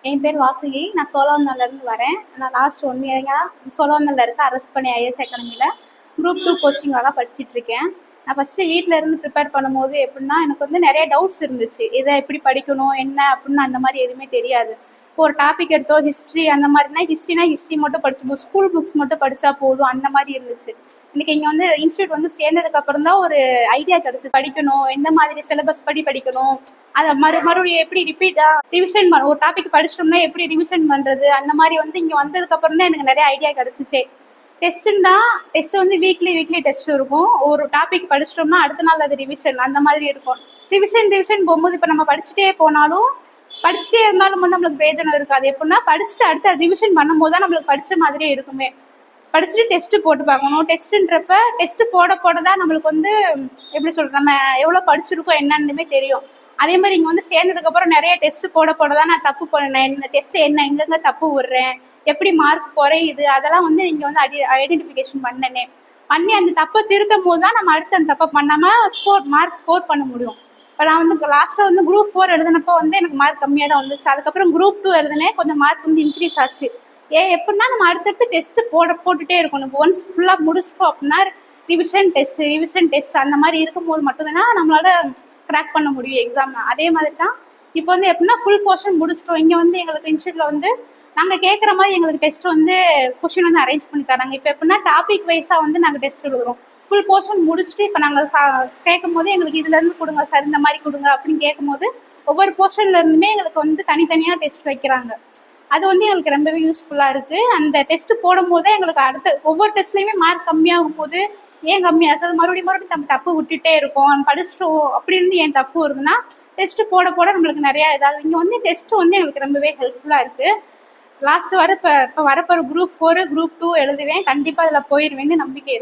என் பேர் வாசுகி. நான் சோழவந்தான்லேருந்து வரேன். நான் லாஸ்ட் 1 இயராக சோழவந்தானில் இருக்க அரசு ஐஏஎஸ் அகாடமியில் குரூப் 2 கோச்சிங்காக படிச்சுட்ருக்கேன். நான் ஃபஸ்ட்டு வீட்டில் இருந்து ப்ரிப்பேர் பண்ணும்போது எப்படின்னா, எனக்கு வந்து நிறைய டவுட்ஸ் இருந்துச்சு. இதை எப்படி படிக்கணும், என்ன அப்படின்னு அந்த மாதிரி எதுவுமே தெரியாது. இப்போ ஒரு டாபிக் எடுத்தோம், ஹிஸ்ட்ரி அந்த மாதிரினா ஹிஸ்ட்ரி மட்டும் படிச்சு ஸ்கூல் புக்ஸ் மட்டும் படித்தா போதும் அந்த மாதிரி இருந்துச்சு. இன்னைக்கு இங்கே வந்து இன்ஸ்டியூட் வந்து சேர்ந்ததுக்கு அப்புறம் தான் ஒரு ஐடியா கிடைச்சு படிக்கணும், எந்த மாதிரி சிலபஸ் படி படிக்கணும், அதை மறுபடியும் எப்படி ரிவிஷன் ஒரு டாபிக் படிச்சிட்டோம்னா எப்படி ரிவிஷன் பண்றது, அந்த மாதிரி வந்து இங்கே வந்ததுக்கு அப்புறம் தான் எனக்கு நிறைய ஐடியா கிடைச்சிச்சு. டெஸ்ட்டுன்னா டெஸ்ட் வந்து வீக்லி டெஸ்ட் இருக்கும். ஒரு டாபிக் படிச்சிட்டோம்னா அடுத்த நாள் அது ரிவிஷன் அந்த மாதிரி இருக்கும். ரிவிஷன் போகும்போது இப்போ நம்ம படிச்சுட்டே போனாலும் படிச்சுட்டே இருந்தாலும் வந்து நம்மளுக்கு பிரயோஜனம் இருக்காது. எப்படின்னா படிச்சுட்டு அடுத்த ரிவிஷன் பண்ணும்போது தான் நம்மளுக்கு படிச்ச மாதிரியே இருக்குமே. படிச்சுட்டு டெஸ்ட் போட்டு பார்க்கணும். டெஸ்ட்டுன்றப்ப டெஸ்ட் போட தான் நம்மளுக்கு வந்து எப்படி சொல்றது, நம்ம எவ்வளோ படிச்சிருக்கோம் என்னன்னுமே தெரியும். அதே மாதிரி இங்கே வந்து சேர்ந்ததுக்கப்புறம் நிறைய டெஸ்ட் போட தான் நான் தப்பு பண்ணேன், இந்த டெஸ்ட் என்ன எங்கெங்க தப்பு விடுறேன், எப்படி மார்க் குறையுது, அதெல்லாம் வந்து இங்கே வந்து ஐடென்டிஃபிகேஷன் பண்ணி அந்த தப்பை திருத்தும் போது தான் நம்ம அடுத்து அந்த தப்பை பண்ணாமல் மார்க் ஸ்கோர் பண்ண முடியும். இப்போ நான் வந்து லாஸ்ட்டாக வந்து குரூப் 4 எழுதினப்போ வந்து எனக்கு மார்க் கம்மியாக தான் வந்துச்சு. அதுக்கப்புறம் குரூப் 2 எழுதினேன், கொஞ்சம் மார்க் வந்து இன்க்ரீஸ் ஆச்சு. எப்படின்னா நம்ம அடுத்தடுத்து டெஸ்ட் போட்டுட்டே இருக்கணும். ஒன்ஸ் ஃபுல்லாக முடிச்சிட்டோம் அப்படின்னா ரிவிஷன் டெஸ்ட் அந்த மாதிரி இருக்கும்போது மட்டும்தான் நம்மளால கிராக் பண்ண முடியும் எக்ஸாம். அதே மாதிரி தான் இப்போ வந்து எப்படின்னா ஃபுல் போர்ஷன் முடிச்சிட்டோம். இங்கே வந்து எங்களுக்கு இன்ஸ்டியூட்ல வந்து நாங்கள் கேட்குற மாதிரி எங்களுக்கு டெஸ்ட் வந்து கொஷின் வந்து அரேஞ்ச் பண்ணி தராங்க. இப்போ எப்படின்னா டாபிக் வைஸாக வந்து நாங்கள் டெஸ்ட் எழுதுறோம். ஃபுல் போர்ஷன் முடிச்சுட்டு இப்போ நாங்கள் கேட்கும் போது எங்களுக்கு இதுலேருந்து கொடுங்க சார், இந்த மாதிரி கொடுங்க அப்படின்னு கேட்கும்போது ஒவ்வொரு போர்ஷன்ல இருந்துமே எங்களுக்கு வந்து தனித்தனியாக டெஸ்ட் வைக்கிறாங்க. அது வந்து எங்களுக்கு ரொம்பவே யூஸ்ஃபுல்லாக இருக்குது. அந்த டெஸ்ட் போடும்போது எங்களுக்கு அடுத்த ஒவ்வொரு டெஸ்ட்லையுமே மார்க் கம்மியாகும் போது ஏன் கம்மியாகுது, மறுபடியும் நம்ம தப்பு விட்டுட்டே இருக்கோம், படிச்சிட்டோம் அப்படின்னு ஏன் தப்பு வருதுன்னா டெஸ்ட் போட நம்மளுக்கு நிறையா இதாவது இங்கே வந்து டெஸ்ட் வந்து எங்களுக்கு ரொம்பவே ஹெல்ப்ஃபுல்லாக இருக்குது. லாஸ்ட் வர இப்போ வரப்போகிற குரூப் 4 குரூப் 2 எழுதுவேன். கண்டிப்பாக அதில் போயிடுவேன்னு நம்பிக்கை இருக்கு.